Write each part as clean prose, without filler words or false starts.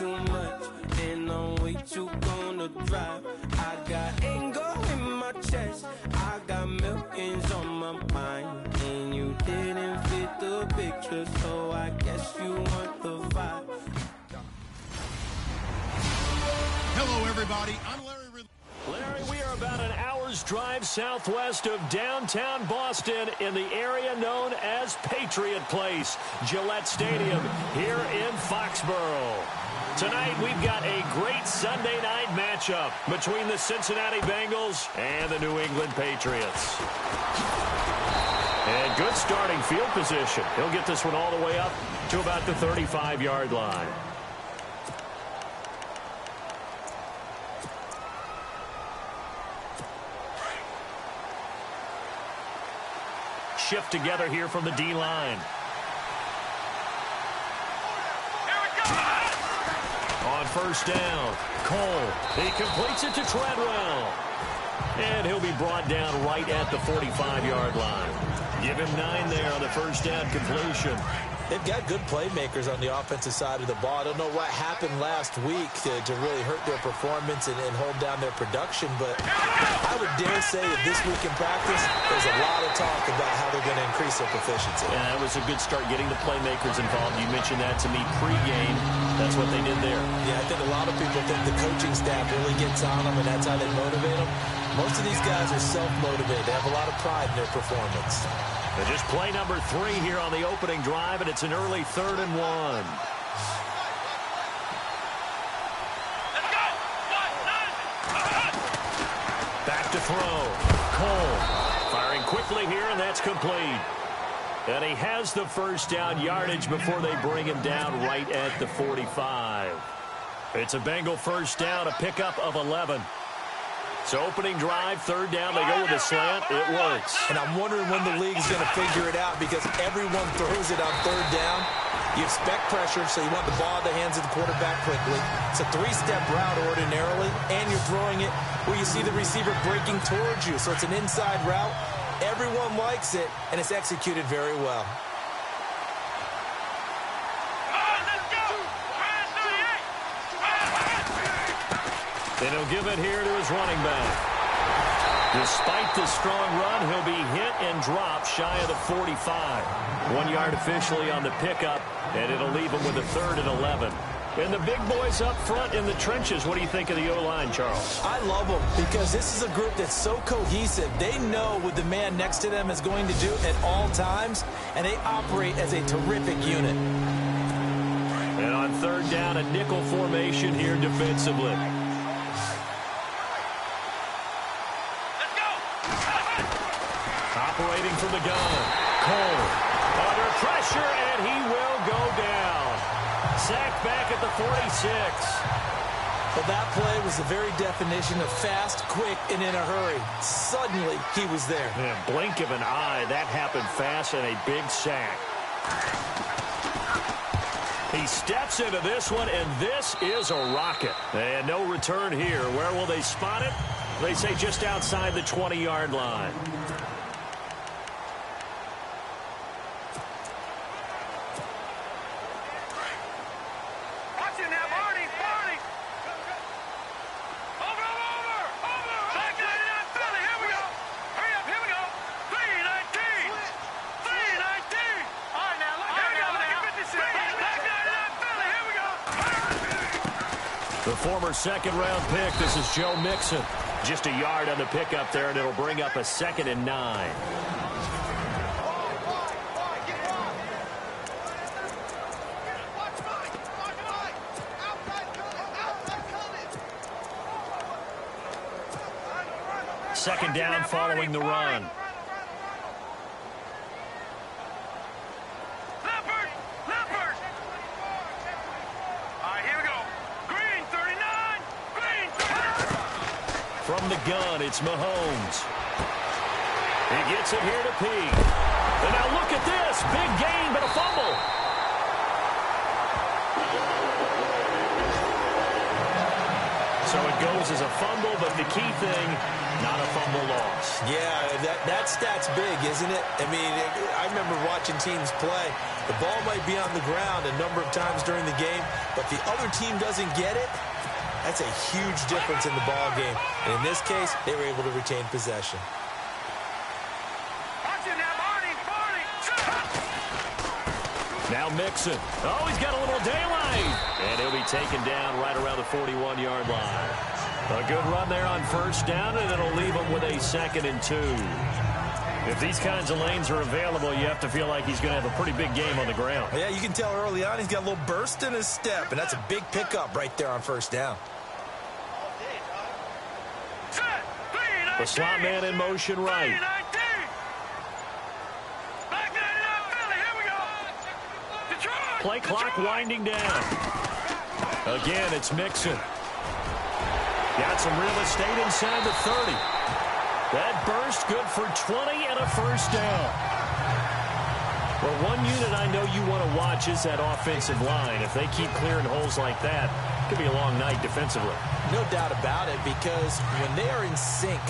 too much, and I'm way too gonna drive. I got anger in my chest, I got millions on my mind, and you didn't fit the picture, so I guess you want the vibe. Hello, everybody. I'm Larry Ridley. Larry, we are about an hour's drive southwest of downtown Boston in the area known as Patriot Place, Gillette Stadium here in Foxborough. Tonight, we've got a great Sunday night matchup between the Cincinnati Bengals and the New England Patriots. And good starting field position. He'll get this one all the way up to about the 35-yard line. Shift together here from the D-line. On first down, Cole. He completes it to Treadwell. And he'll be brought down right at the 45-yard line. Give him 9 there on the first down completion. They've got good playmakers on the offensive side of the ball. I don't know what happened last week to really hurt their performance and hold down their production, but I would dare say that this week in practice, there's a lot of talk about how they're going to increase their proficiency. Yeah, that was a good start getting the playmakers involved. You mentioned that to me pregame. That's what they did there. Yeah, I think a lot of people think the coaching staff really gets on them, and that's how they motivate them. Most of these guys are self-motivated. They have a lot of pride in their performance. And just play number 3 here on the opening drive, and it's an early 3rd and 1. Back to throw. Cole firing quickly here, and that's complete. And he has the first down yardage before they bring him down right at the 45. It's a Bengal first down, a pickup of 11. So opening drive, 3rd down, they go with a slant. It works. And I'm wondering when the league is going to figure it out, because everyone throws it on 3rd down. You expect pressure, so you want the ball in the hands of the quarterback quickly. It's a 3-step route ordinarily, and you're throwing it where you see the receiver breaking towards you. So it's an inside route. Everyone likes it, and it's executed very well. And he'll give it here to his running back. Despite the strong run, he'll be hit and dropped shy of the 45. 1 yard officially on the pickup, and it'll leave him with a 3rd and 11. And the big boys up front in the trenches, what do you think of the O-line, Charles? I love them, because this is a group that's so cohesive. They know what the man next to them is going to do at all times, and they operate as a terrific unit. And on 3rd down, a nickel formation here defensively. Operating from the gun. Cole under pressure, and he will go down. Sacked back at the 46. Well, that play was the very definition of fast, quick, and in a hurry. Suddenly, he was there. Man, blink of an eye, that happened fast, and a big sack. He steps into this one, and this is a rocket. And no return here. Where will they spot it? They say just outside the 20-yard line. The former 2nd-round pick, this is Joe Mixon. Just a yard on the pickup there, and it'll bring up a 2nd and 9. Second down following the run. From the gun, it's Mahomes. He gets it here to Pete. And now look at this. Big gain, but a fumble. So it goes goes as a fumble, but the key thing, not a fumble loss. Yeah, that stat's big, isn't it? I mean, I remember watching teams play. The ball might be on the ground a number of times during the game, but the other team doesn't get it. That's a huge difference in the ball game. And in this case, they were able to retain possession. Now Mixon. Oh, he's got a little daylight. And he'll be taken down right around the 41-yard line. A good run there on first down, and it'll leave him with a 2nd and 2. If these kinds of lanes are available, you have to feel like he's going to have a pretty big game on the ground. Yeah, you can tell early on he's got a little burst in his step, and that's a big pickup right there on first down. The slot man in motion right. Play clock winding down. Again, it's Mixon. Got some real estate inside the 30. That burst good for 20 and a first down. Well, one unit I know you want to watch is that offensive line. If they keep clearing holes like that, it could be a long night defensively. No doubt about it, because when they are in sync,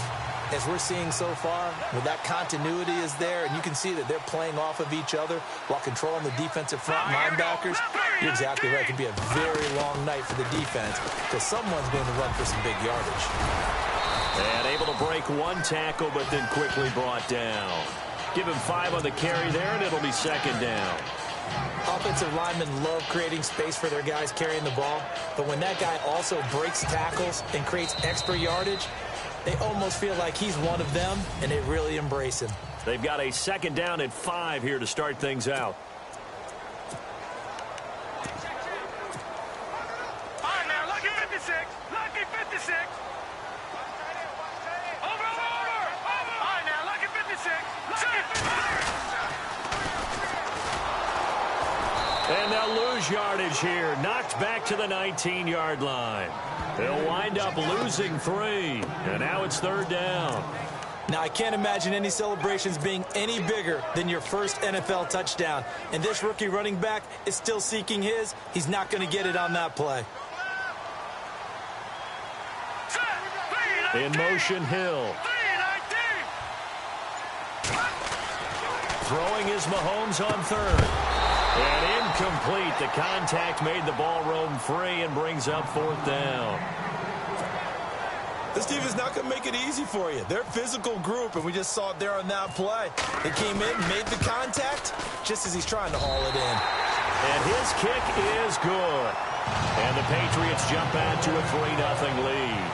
as we're seeing so far, when that continuity is there, and you can see that they're playing off of each other while controlling the defensive front linebackers, you're exactly right. It can be a very long night for the defense because someone's going to run for some big yardage. And able to break one tackle, but then quickly brought down. Give him 5 on the carry there, and it'll be 2nd down. Offensive linemen love creating space for their guys carrying the ball, but when that guy also breaks tackles and creates extra yardage, they almost feel like he's one of them, and they really embrace him. They've got a 2nd down and 5 here to start things out. All right, now, lucky 56. Lucky 56. Over. All right, now, lucky 56. And they'll lose yardage here. Knocked back to the 19-yard line. They'll wind up losing 3. And now it's 3rd down. Now, I can't imagine any celebrations being any bigger than your first NFL touchdown. And this rookie running back is still seeking his. He's not going to get it on that play. In motion, Hill. Throwing is Mahomes on 3rd. And incomplete. The contact made the ball roam free and brings up 4th down. This team is not going to make it easy for you. They're a physical group, and we just saw it there on that play. They came in, made the contact, just as he's trying to haul it in. And his kick is good. And the Patriots jump out to a 3-0 lead.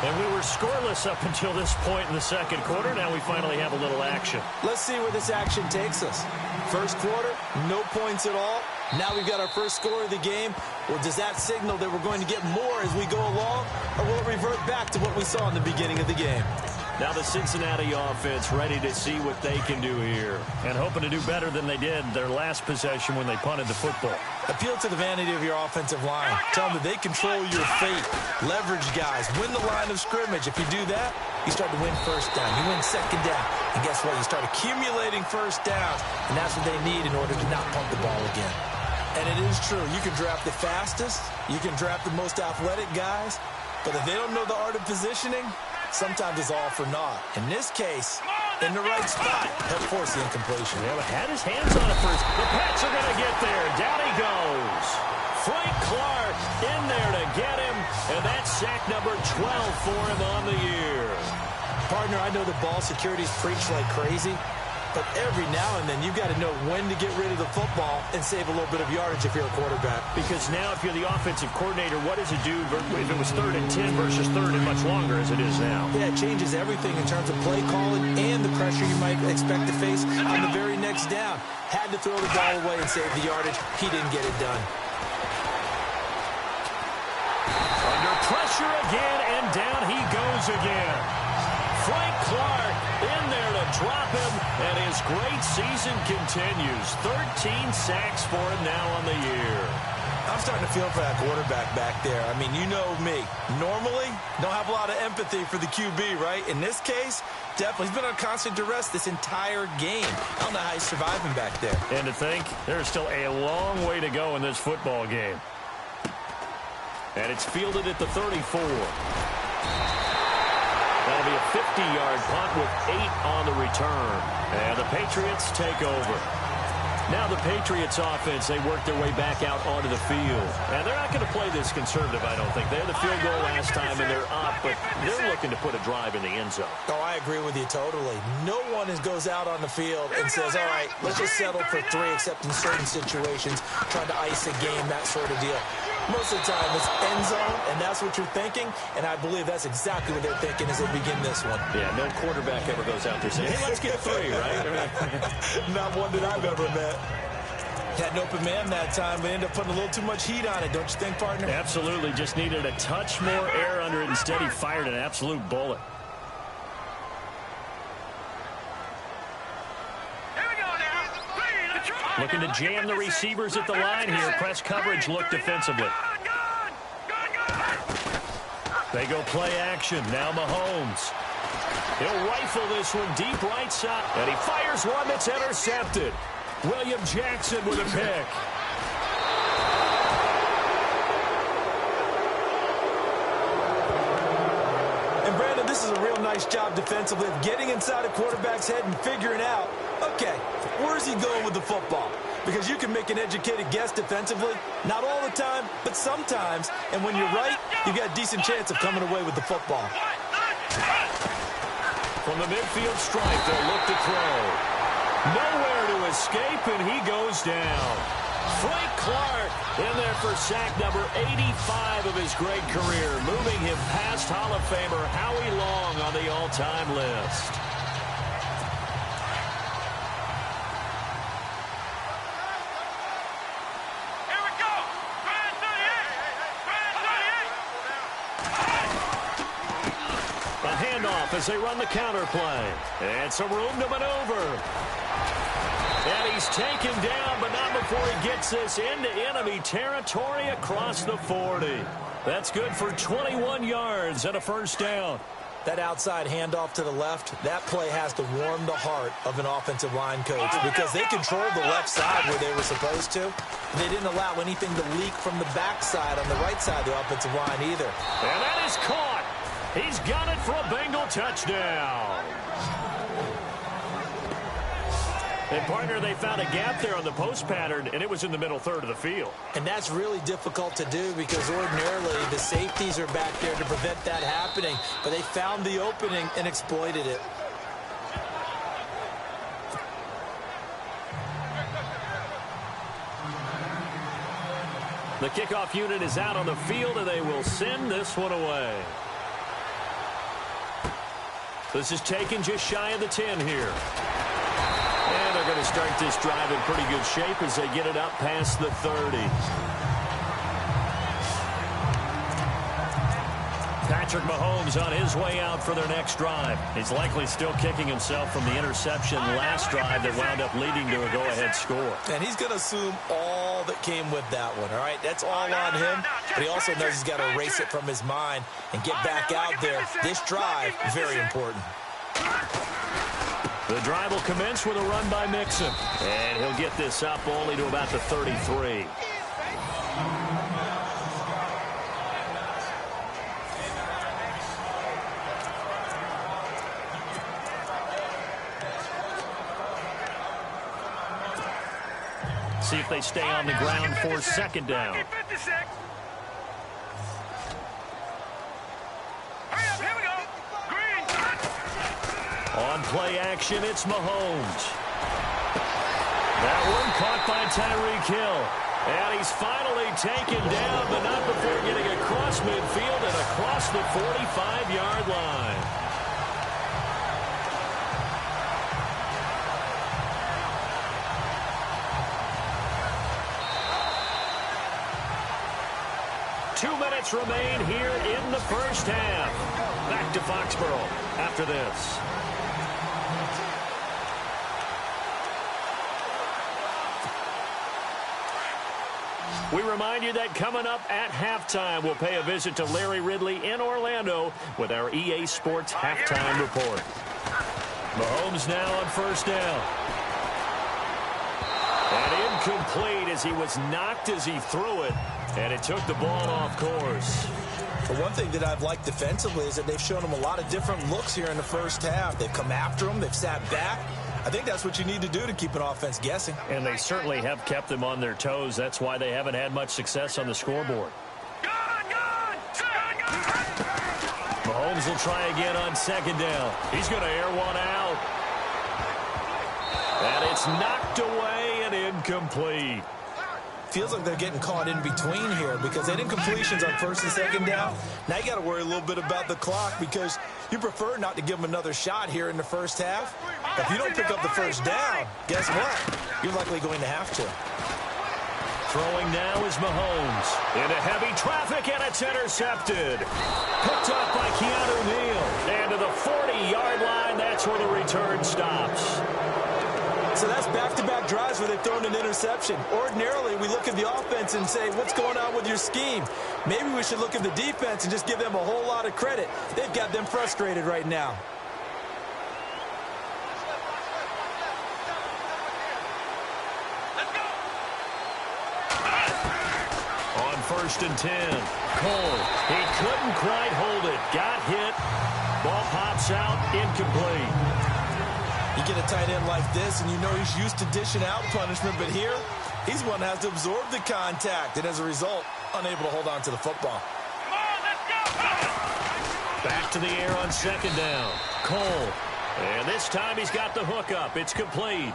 And we were scoreless up until this point in the 2nd quarter. Now we finally have a little action. Let's see where this action takes us. First quarter, no points at all. Now we've got our first score of the game. Well, does that signal that we're going to get more as we go along, or will it revert back to what we saw in the beginning of the game? Now the Cincinnati offense ready to see what they can do here and hoping to do better than they did their last possession when they punted the football. Appeal to the vanity of your offensive line. Tell them that they control your fate. Leverage guys. Win the line of scrimmage. If you do that, you start to win first down. You win 2nd down. And guess what? You start accumulating first downs, and that's what they need in order to not punt the ball again. And it is true. You can draft the fastest. You can draft the most athletic guys. But if they don't know the art of positioning, sometimes it's all for naught. In this case, in the right spot, he'll force the incompletion. Yeah, but had his hands on it first. The Pats are going to get there. Down he goes. Frank Clark in there to get him. And that's sack number 12 for him on the year. Partner, I know the ball security's preached like crazy, but every now and then you've got to know when to get rid of the football and save a little bit of yardage if you're a quarterback. Because now if you're the offensive coordinator, what does it do if it was 3rd and 10 versus 3rd and much longer as it is now? Yeah, it changes everything in terms of play calling and the pressure you might expect to face on the very next down. Had to throw the ball away and save the yardage. He didn't get it done. Under pressure again, and down he goes again. Frank Clark in there to drop him, and his great season continues. 13 sacks for him now on the year. I'm starting to feel for that quarterback back there. I mean, you know me. Normally, don't have a lot of empathy for the QB, right? In this case, definitely. He's been on constant duress this entire game. I don't know how he's surviving back there. And to think, there's still a long way to go in this football game. And it's fielded at the 34. That'll be a 50-yard punt with 8 on the return. And the Patriots take over. Now the Patriots offense, they work their way back out onto the field. And they're not going to play this conservative, I don't think. They had the field goal last time, and they're up, but they're looking to put a drive in the end zone. Oh, I agree with you totally. No one goes out on the field and says, all right, let's just settle for 3, except in certain situations, trying to ice a game, that sort of deal. Most of the time, it's end zone, and that's what you're thinking, and I believe that's exactly what they're thinking as they begin this one. Yeah, no quarterback ever goes out there saying, hey, let's get 3, right? Not one that I've ever met. Had an open man that time, but ended up putting a little too much heat on it, don't you think, partner? Absolutely. Just needed a touch more air under it. Instead, he fired an absolute bullet. Looking to jam the receivers at the line here. Press coverage look defensively. They go play action. Now Mahomes. He'll rifle this one deep right side. And he fires one that's intercepted. William Jackson with a pick. And Brandon, this is a real nice job defensively of getting inside a quarterback's head and figuring out, okay, where's he going with the football? Because you can make an educated guess defensively, not all the time, but sometimes. And when you're right, you've got a decent chance of coming away with the football. From the midfield stripe, they'll look to throw. Nowhere to escape, and he goes down. Frank Clark in there for sack number 85 of his great career, moving him past Hall of Famer Howie Long on the all-time list. Here we go. Brand 38. A handoff as they run the counter play. And some room to maneuver. And he's taken down, but not before he gets this into enemy territory across the 40. That's good for 21 yards and a first down. That outside handoff to the left, that play has to warm the heart of an offensive line coach because they controlled the left side where they were supposed to. And they didn't allow anything to leak from the backside on the right side of the offensive line either. And that is caught. He's got it for a Bengal touchdown. And, partner, they found a gap there on the post pattern, and it was in the middle third of the field. And that's really difficult to do because ordinarily the safeties are back there to prevent that happening. But they found the opening and exploited it. The kickoff unit is out on the field, and they will send this one away. This is taken just shy of the 10 here. And they're going to start this drive in pretty good shape as they get it up past the 30. Patrick Mahomes on his way out for their next drive. He's likely still kicking himself from the interception last drive that wound up leading to a go-ahead score. And he's going to assume all that came with that one, all right? That's all on him, but he also knows he's got to erase it from his mind and get back out there. This drive, very important. The drive will commence with a run by Mixon. And he'll get this up only to about the 33. See if they stay on the ground for second down. On play action, it's Mahomes. That one caught by Tyreek Hill. And he's finally taken down, but not before getting across midfield and across the 45-yard line. Two minutes remain here in the first half. Back to Foxborough after this. We remind you that coming up at halftime, we'll pay a visit to Larry Ridley in Orlando with our EA Sports Halftime Report. Mahomes now on first down. And in incomplete as he was knocked as he threw it, and it took the ball off course. But one thing that I've liked defensively is that they've shown him a lot of different looks here in the first half. They've come after him. They've sat back. I think that's what you need to do to keep an offense guessing. And they certainly have kept them on their toes. That's why they haven't had much success on the scoreboard. Mahomes will try again on second down. He's going to air one out. And it's knocked away and incomplete. Feels like they're getting caught in between here because they didn't completions on first and second down. Now you got to worry a little bit about the clock because you prefer not to give them another shot here in the first half. If you don't pick up the first down, guess what? You're likely going to have to. Throwing now is Mahomes. Into heavy traffic, and it's intercepted. Picked up by Keanu Neal. And to the 40-yard line, that's where the return stops. So that's back-to-back drives where they've thrown an interception. Ordinarily, we look at the offense and say, what's going on with your scheme? Maybe we should look at the defense and just give them a whole lot of credit. They've got them frustrated right now. On first and 10, Cole. He couldn't quite hold it. Got hit. Ball pops out, incomplete. You get a tight end like this, and you know he's used to dishing out punishment, but here, he's one that has to absorb the contact, and as a result, unable to hold on to the football. Come on, let's go! Back to the air on second down. Cole. And this time he's got the hook up. It's complete.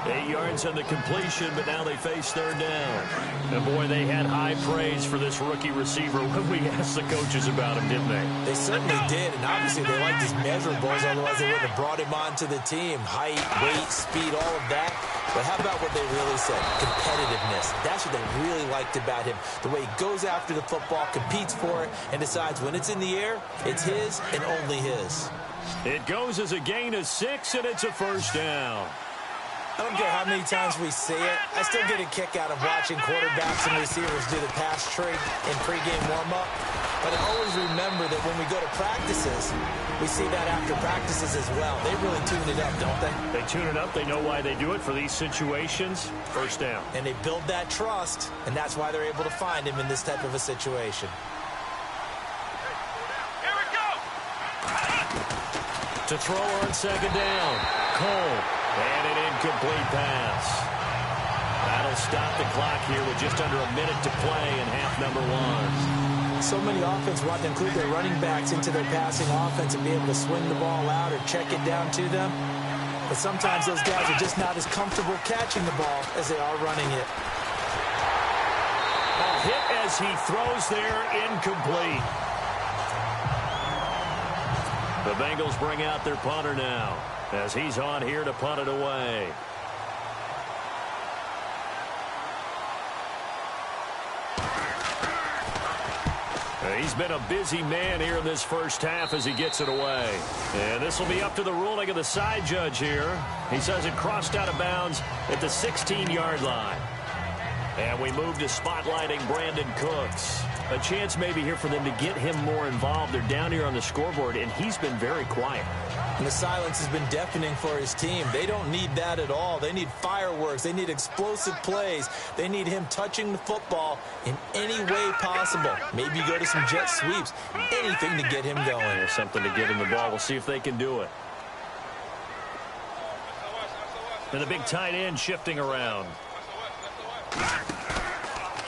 8 yards on the completion, but now they face third down. And boy, they had high praise for this rookie receiver when we asked the coaches about him, didn't they? They certainly did, and obviously they liked his measurables, otherwise they wouldn't have brought him onto the team. Height, weight, speed, all of that. But how about what they really said? Competitiveness. That's what they really liked about him. The way he goes after the football, competes for it, and decides when it's in the air, it's his and only his. It goes as a gain of 6, and it's a first down. I don't care how many times we see it. I still get a kick out of watching quarterbacks and receivers do the pass tree in pregame warm-up. But I always remember that when we go to practices, we see that after practices as well. They really tune it up, don't they? They tune it up. They know why they do it for these situations. First down. And they build that trust, and that's why they're able to find him in this type of a situation. Here we go! To throw on second down. Cole. And an incomplete pass. That'll stop the clock here with just under a minute to play in half number 1. So many offenses want to include their running backs into their passing offense and be able to swing the ball out or check it down to them. But sometimes those guys are just not as comfortable catching the ball as they are running it. A hit as he throws there, incomplete. The Bengals bring out their punter now, as he's on here to punt it away. He's been a busy man here in this first half as he gets it away. And this will be up to the ruling of the side judge here. He says it crossed out of bounds at the 16-yard line. And we move to spotlighting Brandon Cooks. A chance maybe here for them to get him more involved. They're down here on the scoreboard, and he's been very quiet. And the silence has been deafening for his team. They don't need that at all. They need fireworks. They need explosive plays. They need him touching the football in any way possible. Maybe go to some jet sweeps. Anything to get him going. There's something to get him the ball. We'll see if they can do it. And the big tight end shifting around.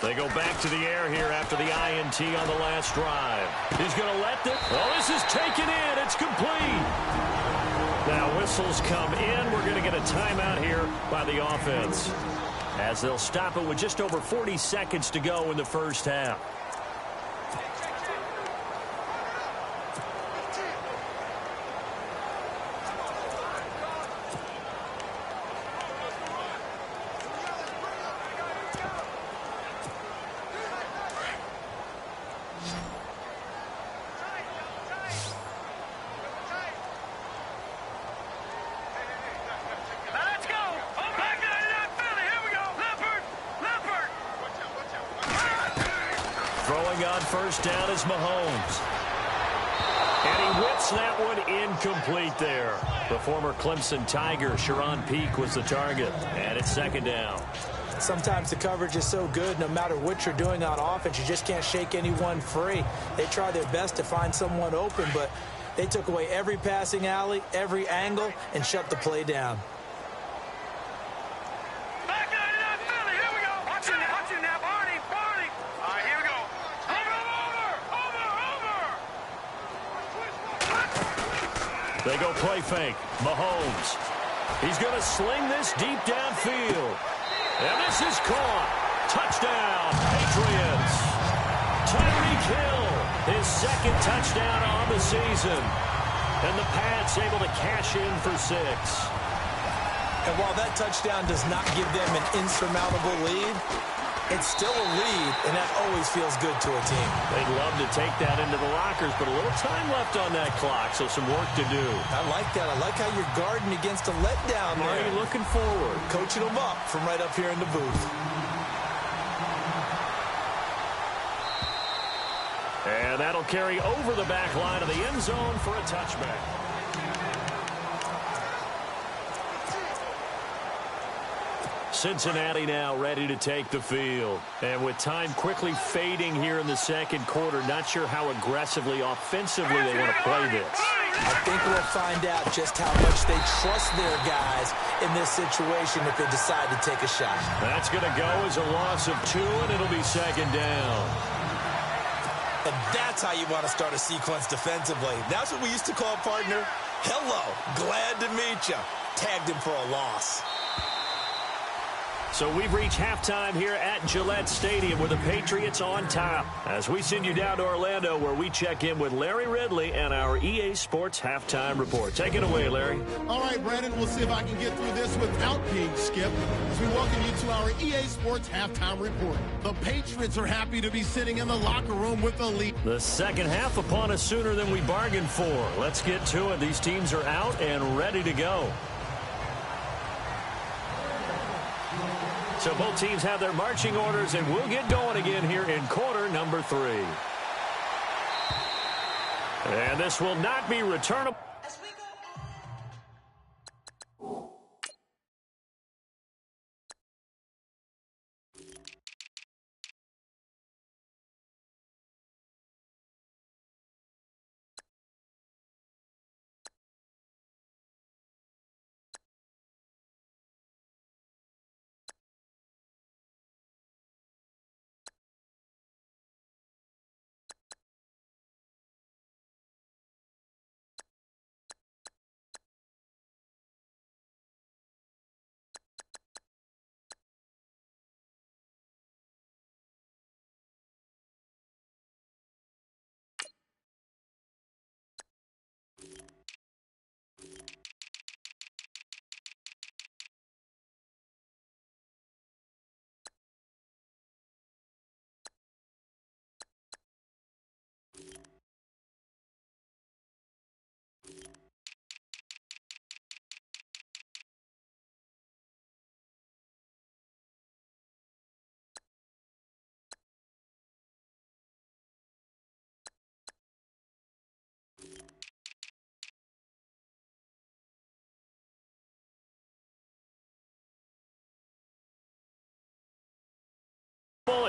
They go back to the air here after the INT on the last drive. He's going to let it. Oh, this is taken in. It's complete. Now whistles come in. We're going to get a timeout here by the offense, as they'll stop it with just over 40 seconds to go in the first half. First down is Mahomes. And he whips that one incomplete there. The former Clemson Tiger, Sharon Peak, was the target. And it's second down. Sometimes the coverage is so good, no matter what you're doing on offense, you just can't shake anyone free. They try their best to find someone open, but they took away every passing alley, every angle, and shut the play down. Back 99 Philly, here we go. Watch it now, Barney. All right, here we go. Over. They go play fake. Mahomes. He's going to sling this deep downfield. And this is caught. Touchdown, Patriots. Tyreek Hill, his second touchdown on the season. And the Pats able to cash in for 6. And while that touchdown does not give them an insurmountable lead, it's still a lead, and that always feels good to a team. They'd love to take that into the lockers, but a little time left on that clock, so some work to do. I like that. I like how you're guarding against a letdown there. Are you looking forward? Coaching them up from right up here in the booth. And that'll carry over the back line of the end zone for a touchback. Cincinnati now ready to take the field. And with time quickly fading here in the second quarter, not sure how aggressively, offensively they want to play this. I think we'll find out just how much they trust their guys in this situation if they decide to take a shot. That's going to go as a loss of 2, and it'll be second down. And that's how you want to start a sequence defensively. That's what we used to call, partner, hello, glad to meet you. Tagged him for a loss. So we've reached halftime here at Gillette Stadium with the Patriots on top. As we send you down to Orlando where we check in with Larry Ridley and our EA Sports Halftime Report. Take it away, Larry. All right, Brandon, we'll see if I can get through this without being skipped as we welcome you to our EA Sports Halftime Report. The Patriots are happy to be sitting in the locker room with the lead. The second half upon us sooner than we bargained for. Let's get to it. These teams are out and ready to go. So both teams have their marching orders, and we'll get going again here in quarter number 3. And this will not be returnable.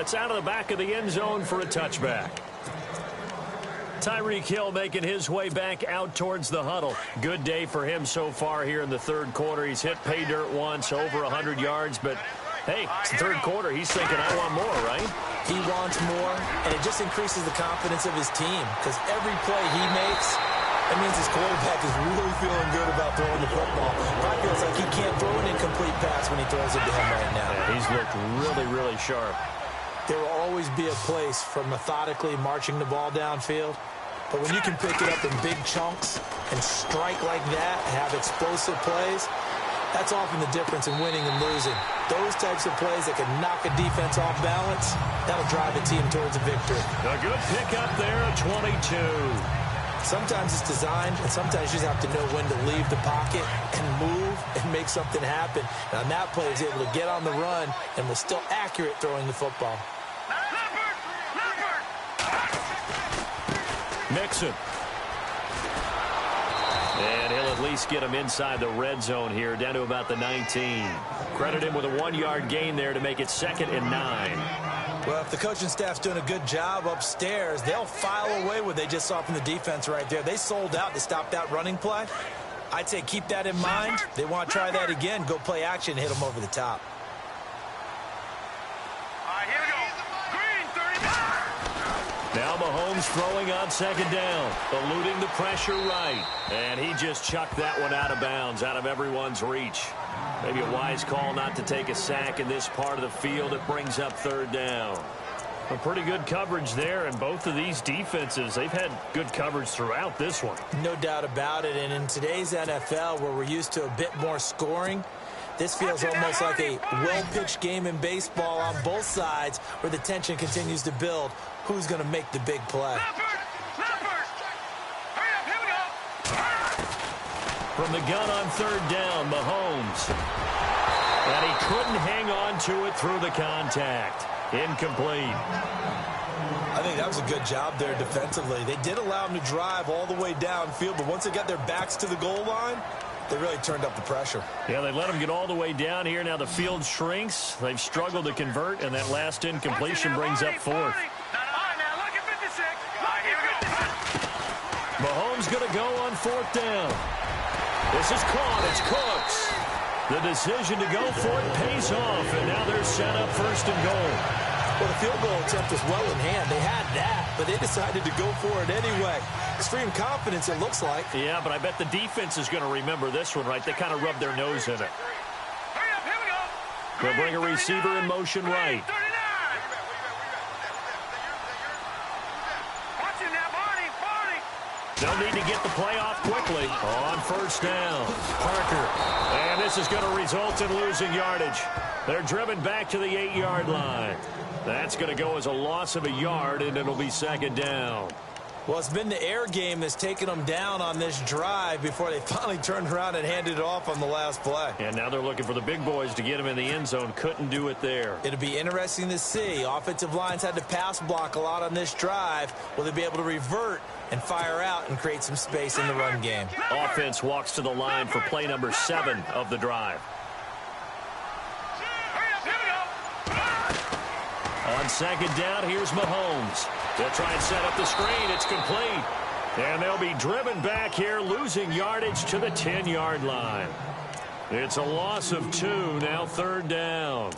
It's out of the back of the end zone for a touchback. Tyreek Hill making his way back out towards the huddle. Good day for him so far here in the third quarter. He's hit pay dirt once, over 100 yards, but hey, it's the third quarter. He's thinking, I want more, right? He wants more, and it just increases the confidence of his team because every play he makes, that means his quarterback is really feeling good about throwing the football. Probably feels like he can't throw an incomplete pass when he throws it to him right now. Yeah, he's looked really, really sharp. There will always be a place for methodically marching the ball downfield. But when you can pick it up in big chunks and strike like that, have explosive plays, that's often the difference in winning and losing. Those types of plays that can knock a defense off balance, that'll drive a team towards a victory. A good pickup there at 22. Sometimes it's designed, and sometimes you just have to know when to leave the pocket and move and make something happen. And on that play, he was able to get on the run and was still accurate throwing the football. Mixon. least get him inside the red zone here, down to about the 19. Credit him with a 1-yard gain there to make it 2nd and 9. Well, if the coaching staff's doing a good job upstairs, they'll file away what they just saw from the defense right there. They sold out to stop that running play. I'd say keep that in mind. They want to try that again. Go play action, hit them over the top. All right, here we go. Green, 35. Now Mahomes throwing on 2nd down, eluding the pressure right. And he just chucked that one out of bounds, out of everyone's reach. Maybe a wise call not to take a sack in this part of the field. It brings up 3rd down. A pretty good coverage there, and both of these defenses, they've had good coverage throughout this one. No doubt about it, and in today's NFL, where we're used to a bit more scoring, this feels almost like a well-pitched game in baseball on both sides where the tension continues to build. Who's going to make the big play? From the gun on 3rd down, Mahomes. And he couldn't hang on to it through the contact. Incomplete. I think that was a good job there defensively. They did allow him to drive all the way downfield, but once they got their backs to the goal line, they really turned up the pressure. Yeah, they let him get all the way down here. Now the field shrinks. They've struggled to convert, and that last incompletion brings up 4th. Mahomes going to go on 4th down. This is caught. It's Cooks. The decision to go for it pays off, and now they're set up 1st and goal. Well, the field goal attempt was well in hand. They had that, but they decided to go for it anyway. Extreme confidence, it looks like. Yeah, but I bet the defense is going to remember this one, right? They kind of rubbed their nose in it. They'll bring a receiver in motion right. They'll need to get the play off quickly on 1st down. Parker. And this is going to result in losing yardage. They're driven back to the 8-yard line. That's going to go as a loss of a yard, and it'll be 2nd down. Well, it's been the air game that's taken them down on this drive before they finally turned around and handed it off on the last play. And now they're looking for the big boys to get him in the end zone. Couldn't do it there. It'll be interesting to see. Offensive lines had to pass block a lot on this drive. Will they be able to revert and fire out and create some space in the run game? Offense walks to the line for play number 7 of the drive. On 2nd down, here's Mahomes. They'll try and set up the screen. It's complete. And they'll be driven back here, losing yardage to the 10-yard line. It's a loss of 2, now 3rd down.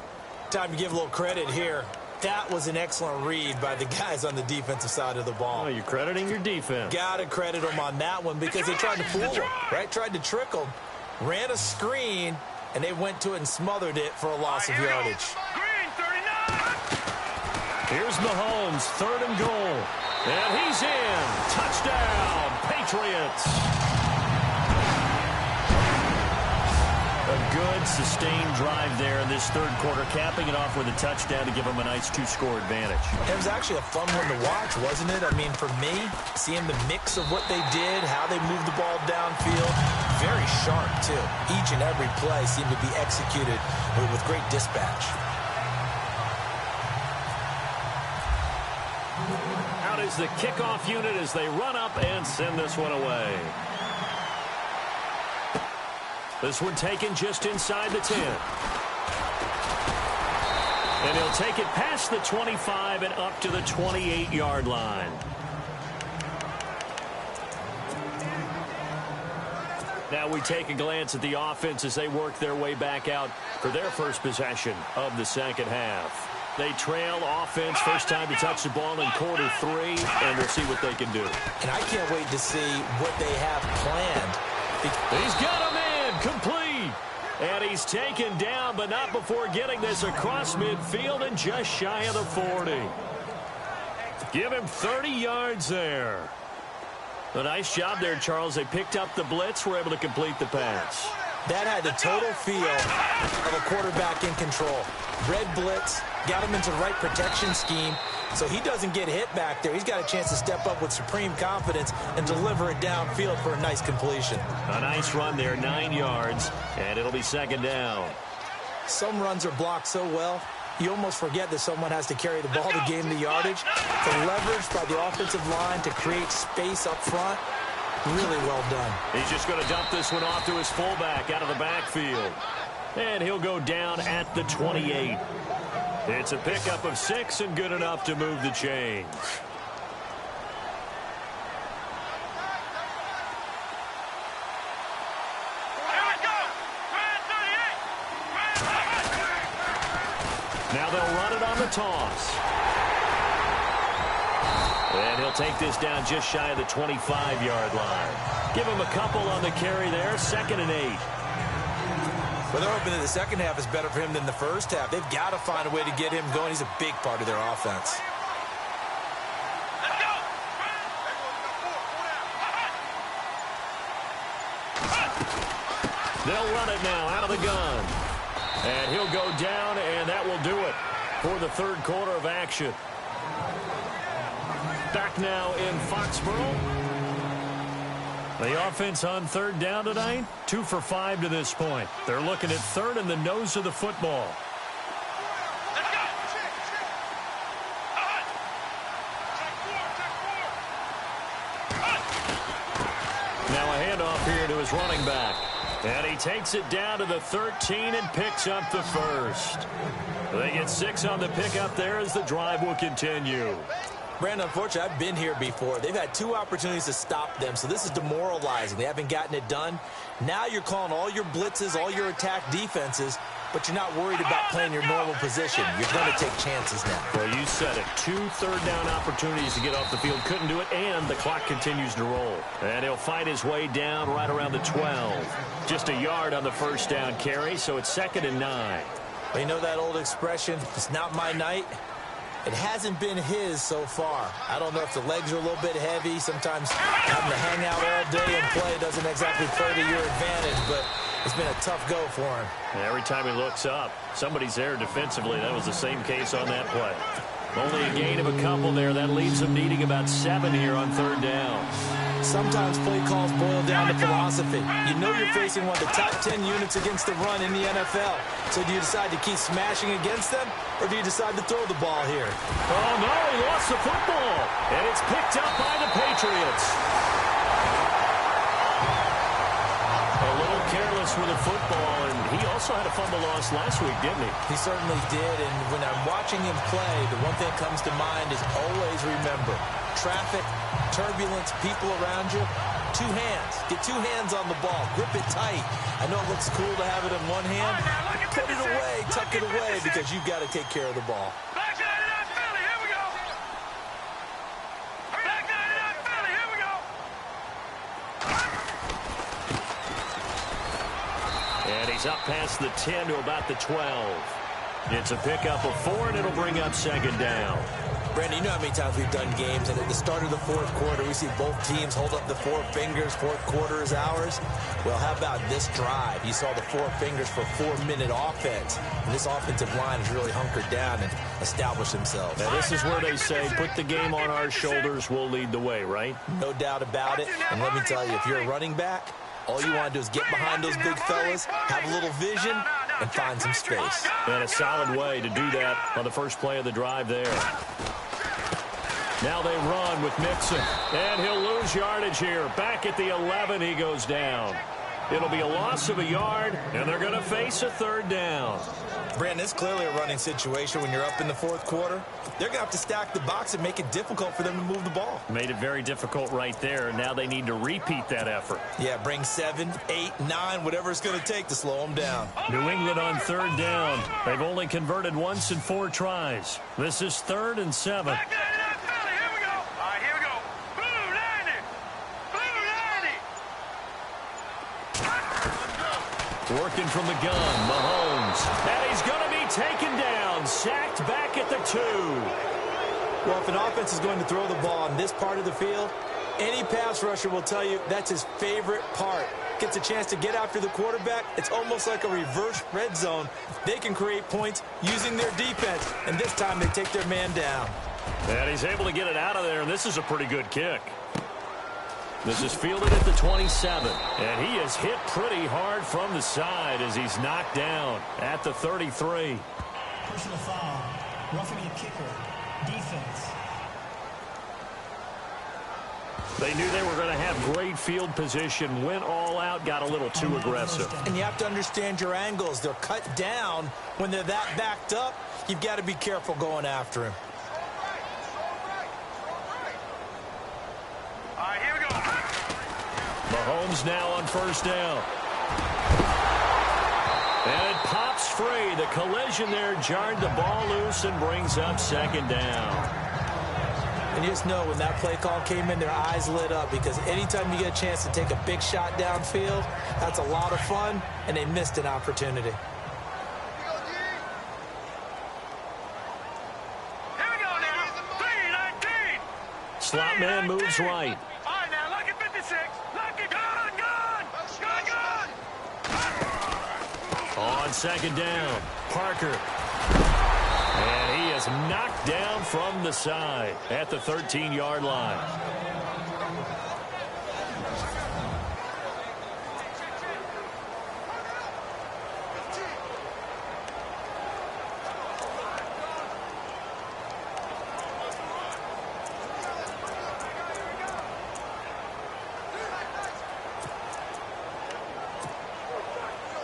Time to give a little credit here. That was an excellent read by the guys on the defensive side of the ball. Oh, you're crediting your defense. Got to credit them on that one because they tried to fool them, right? Tried to trick them, ran a screen, and they went to it and smothered it for a loss of yardage. Here's Mahomes, 3rd and goal. And he's in. Touchdown, Patriots. A good, sustained drive there in this 3rd quarter, capping it off with a touchdown to give them a nice 2-score advantage. It was actually a fun one to watch, wasn't it? I mean, for me, seeing the mix of what they did, how they moved the ball downfield, very sharp, too. Each and every play seemed to be executed with great dispatch. Out is the kickoff unit as they run up and send this one away. This one taken just inside the 10. And he'll take it past the 25 and up to the 28-yard line. Now we take a glance at the offense as they work their way back out for their first possession of the 2nd half. They trail offense, first time to touch the ball in quarter 3, and we'll see what they can do. And I can't wait to see what they have planned. He's got him in, complete. And he's taken down, but not before getting this across midfield and just shy of the 40. Give him 30 yards there. A nice job there, Charles. They picked up the blitz, were able to complete the pass. That had the total feel of a quarterback in control. Red blitz, got him into the right protection scheme, so he doesn't get hit back there. He's got a chance to step up with supreme confidence and deliver it downfield for a nice completion. A nice run there, 9 yards, and it'll be 2nd down. Some runs are blocked so well, you almost forget that someone has to carry the ball to gain the yardage. The leverage by the offensive line to create space up front, Really well done. He's just going to dump this one off to his fullback out of the backfield. And he'll go down at the 28. It's a pickup of 6 and good enough to move the chains. Now they'll run it on the toss. And he'll take this down just shy of the 25-yard line. Give him a couple on the carry there, 2nd and 8. Well, they're hoping that the second half is better for him than the first half. They've got to find a way to get him going. He's a big part of their offense. They'll run it now out of the gun. And he'll go down, and that will do it for the third quarter of action. Back now in Foxborough. The offense on third down tonight, 2 for 5 to this point. They're looking at third in the nose of the football. Now a handoff here to his running back. And he takes it down to the 13 and picks up the first. They get 6 on the pickup there as the drive will continue. Brandon, unfortunately, I've been here before. They've had 2 opportunities to stop them, so this is demoralizing. They haven't gotten it done. Now you're calling all your blitzes, all your attack defenses, but you're not worried about playing your normal position. You're going to take chances now. Well, you said it. 2 third-down opportunities to get off the field. Couldn't do it, and the clock continues to roll. And he'll fight his way down right around the 12. Just a yard on the first down carry, so it's 2nd and 9. Well, you know that old expression, it's not my night? It hasn't been his so far. I don't know if the legs are a little bit heavy. Sometimes having to hang out all day and play doesn't exactly play to your advantage, but it's been a tough go for him. And every time he looks up, somebody's there defensively. That was the same case on that play. Only a gain of a couple there. That leaves him needing about 7 here on third down. Sometimes play calls boil down to philosophy. You know you're facing one of the top 10 units against the run in the NFL. So do you decide to keep smashing against them, or do you decide to throw the ball here? Oh, no, he lost the football. And it's picked up by the Patriots. A little careless with the football, and he also had a fumble loss last week, didn't he? He certainly did, and when I'm watching him play, the one thing that comes to mind is always remember, traffic, turbulence, people around you, 2 hands. Get 2 hands on the ball. Grip it tight. I know it looks cool to have it in one hand, but put it away, tuck it away, because you've got to take care of the ball. Back 99 Philly, here we go. Back 99 Philly, here we go. And he's up past the 10 to about the 12. It's a pickup of 4, and it'll bring up 2nd down. Brandon, you know how many times we've done games, and at the start of the fourth quarter, we see both teams hold up the 4 fingers, fourth quarter is ours. Well, how about this drive? You saw the 4 fingers for 4-minute offense, and this offensive line has really hunkered down and established themselves. Now, this is where they say, put the game on our shoulders, we'll lead the way, right? No doubt about it, and let me tell you, if you're a running back, all you want to do is get behind those big fellas, have a little vision, and find some space. And a solid way to do that on the first play of the drive there. Now they run with Mixon, and he'll lose yardage here. Back at the 11, he goes down. It'll be a loss of a yard, and they're going to face a 3rd down. Brandon, it's clearly a running situation when you're up in the fourth quarter. They're going to have to stack the box and make it difficult for them to move the ball. Made it very difficult right there. Now they need to repeat that effort. Yeah, bring 7, 8, 9, whatever it's going to take to slow them down. New England on 3rd down. They've only converted once in 4 tries. This is 3rd and 7. Back 99 Philly, here we go. All right, here we go. Blue 90. Blue 90. Working from the gun, Mahomes. And he's going to be taken down, sacked back at the 2. Well, if an offense is going to throw the ball on this part of the field, any pass rusher will tell you that's his favorite part. Gets a chance to get after the quarterback. It's almost like a reverse red zone. They can create points using their defense, and this time they take their man down. And he's able to get it out of there, and this is a pretty good kick. This is fielded at the 27, and he is hit pretty hard from the side as he's knocked down at the 33. Personal foul, roughing a kicker, defense. They knew they were going to have great field position, went all out, got a little too aggressive. And you have to understand your angles. They're cut down. When they're that backed up, you've got to be careful going after him. All right, here we go. Mahomes now on first down. And it pops free. The collision there jarred the ball loose and brings up second down. And you just know when that play call came in, their eyes lit up, because anytime you get a chance to take a big shot downfield, that's a lot of fun, and they missed an opportunity. Here we go now. 3-19. Slot man moves right. All right, now, lucky 56. Lucky, gun. On second down, Parker. And he is knocked down from the side at the 13-yard line.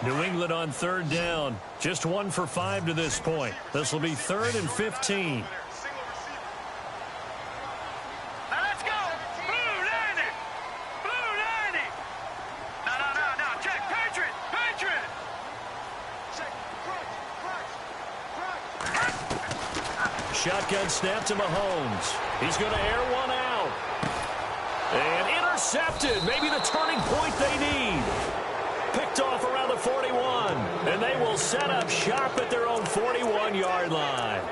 New England on third down. Just 1 for 5 to this point. This will be 3rd and 15. Now let's go. Blue 90. Blue 90. No. Check. Patriot. Shotgun snap to Mahomes. He's going to air one out. And intercepted. Maybe the turning point they need. Picked off around the 41. And they will set up shop at their own 41-yard line.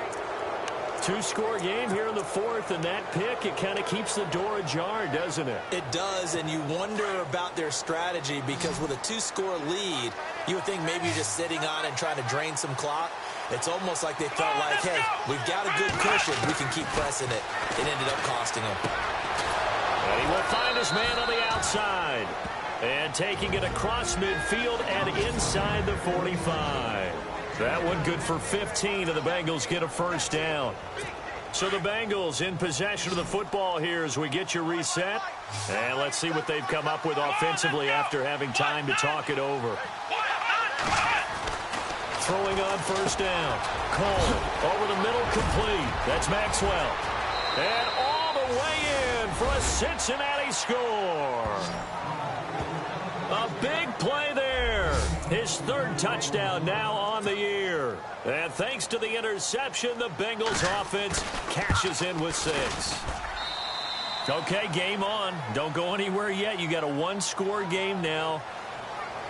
Two-score game here in the fourth, and that pick, it kind of keeps the door ajar, doesn't it? It does, and you wonder about their strategy, because with a 2-score lead, you would think maybe you're just sitting on and trying to drain some clock. It's almost like they felt like, hey, we've got a good cushion. We can keep pressing it. It ended up costing them. And he will find his man on the outside. And taking it across midfield and inside the 45. That one good for 15, and the Bengals get a first down. So the Bengals in possession of the football here as we get you reset. And let's see what they've come up with offensively after having time to talk it over. Throwing on first down. Cole over the middle, complete. That's Maxwell. And all the way in for a Cincinnati score. A big play there. His 3rd touchdown now on the year. And thanks to the interception, the Bengals offense cashes in with 6. Okay, game on. Don't go anywhere yet. You got a 1-score game now.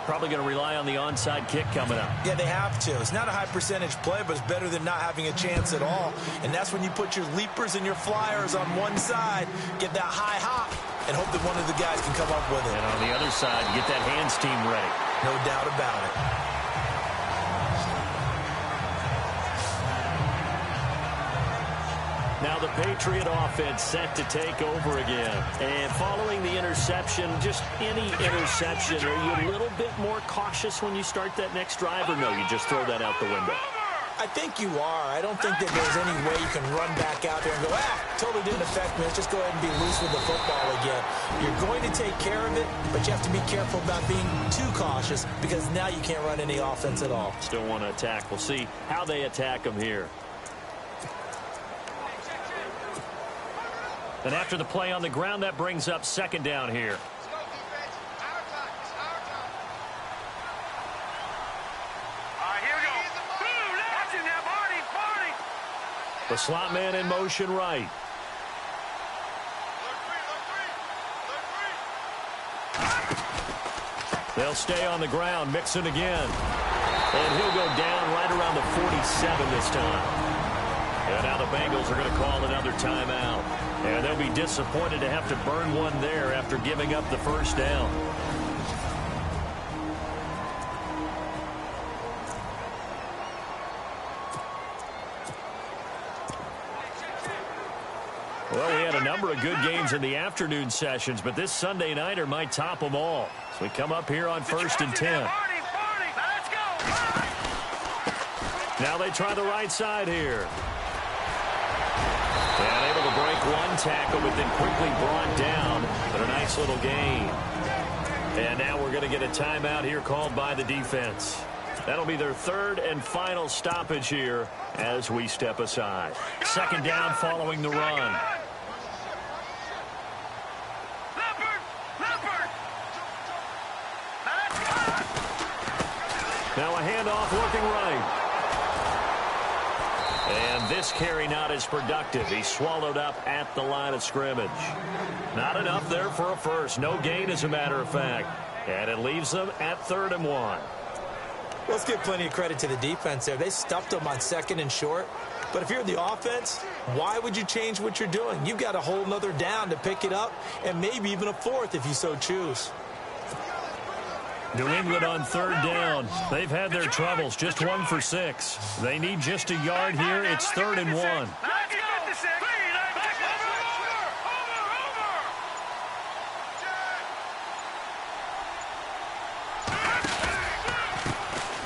Probably going to rely on the onside kick coming up. Yeah, they have to. It's not a high percentage play, but it's better than not having a chance at all. And that's when you put your leapers and your flyers on one side, get that high hop, and hope that one of the guys can come up with it. And on the other side, get that hands team ready. No doubt about it. Now the Patriot offense set to take over again. And following the interception, just any interception, are you a little bit more cautious when you start that next drive, or no, you just throw that out the window? I think you are. I don't think that there's any way you can run back out there and go, totally didn't affect me. Let's just go ahead and be loose with the football again. You're going to take care of it, but you have to be careful about being too cautious, because now you can't run any offense at all. Still want to attack. We'll see how they attack them here. And after the play on the ground, that brings up second down here. The slot man in motion right. They'll stay on the ground, Mixon again. And he'll go down right around the 47 this time. And now the Bengals are going to call another timeout. And they'll be disappointed to have to burn one there after giving up the first down. Well, we had a number of good games in the afternoon sessions, but this Sunday nighter might top them all. So we come up here on 1st and 10. Now they try the right side here. And able to break one tackle, but then quickly brought down. But a nice little gain. And now we're going to get a timeout here called by the defense. That'll be their third and final stoppage here as we step aside. Second down following the run. Now a handoff working right. And this carry not as productive. He's swallowed up at the line of scrimmage. Not enough there for a first. No gain, as a matter of fact. And it leaves them at 3rd and 1. Let's give plenty of credit to the defense there. They stuffed them on 2nd and short. But if you're the offense, why would you change what you're doing? You've got a whole nother down to pick it up, and maybe even a 4th if you so choose. New England on 3rd down. They've had their troubles, just 1 for 6. They need just a yard here. It's 3rd and 1.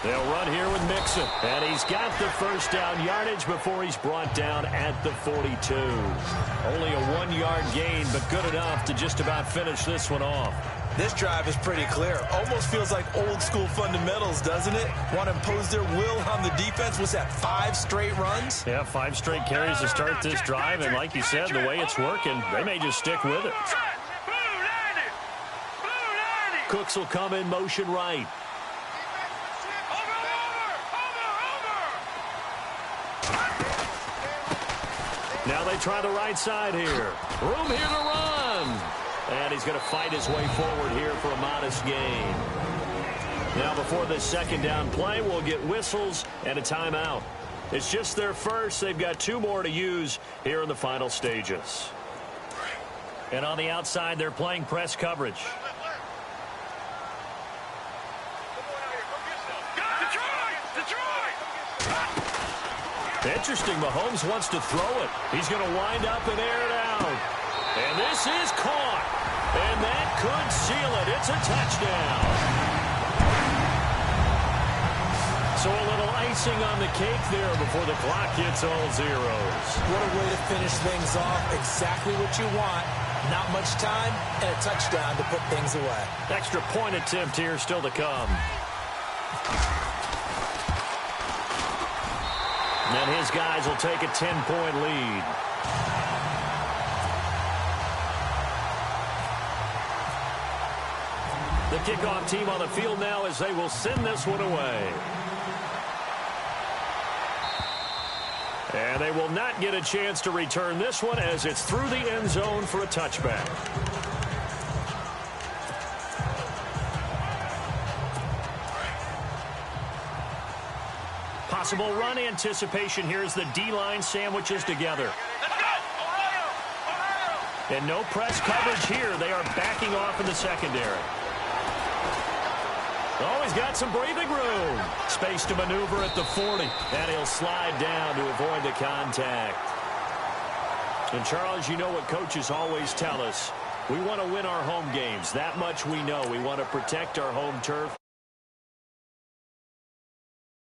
They'll run here with Mixon. And he's got the first down yardage before he's brought down at the 42. Only a 1-yard gain, but good enough to just about finish this one off. This drive is pretty clear. Almost feels like old school fundamentals, doesn't it? Want to impose their will on the defense. Was that 5 straight runs? Yeah, 5 straight carries to start this drive. And like you said, the way it's working, they may just stick with it. Cooks will come in motion right. Now they try the right side here. Room here to run. And he's going to fight his way forward here for a modest gain. Now before this second down play, we'll get whistles and a timeout. It's just their first. They've got 2 more to use here in the final stages. And on the outside, they're playing press coverage. Interesting, Mahomes wants to throw it. He's going to wind up and air it out. And this is caught. And that could seal it. It's a touchdown. So a little icing on the cake there before the clock hits all zeros. What a way to finish things off. Exactly what you want. Not much time and a touchdown to put things away. Extra point attempt here still to come. And his guys will take a 10-point lead. The kickoff team on the field now as they will send this one away. And they will not get a chance to return this one as it's through the end zone for a touchback. Possible run anticipation here as the D-line sandwiches together. And no press coverage here. They are backing off in the secondary. Oh, he's got some breathing room. Space to maneuver at the 40. And he'll slide down to avoid the contact. And, Charles, you know what coaches always tell us. We want to win our home games. That much we know. We want to protect our home turf.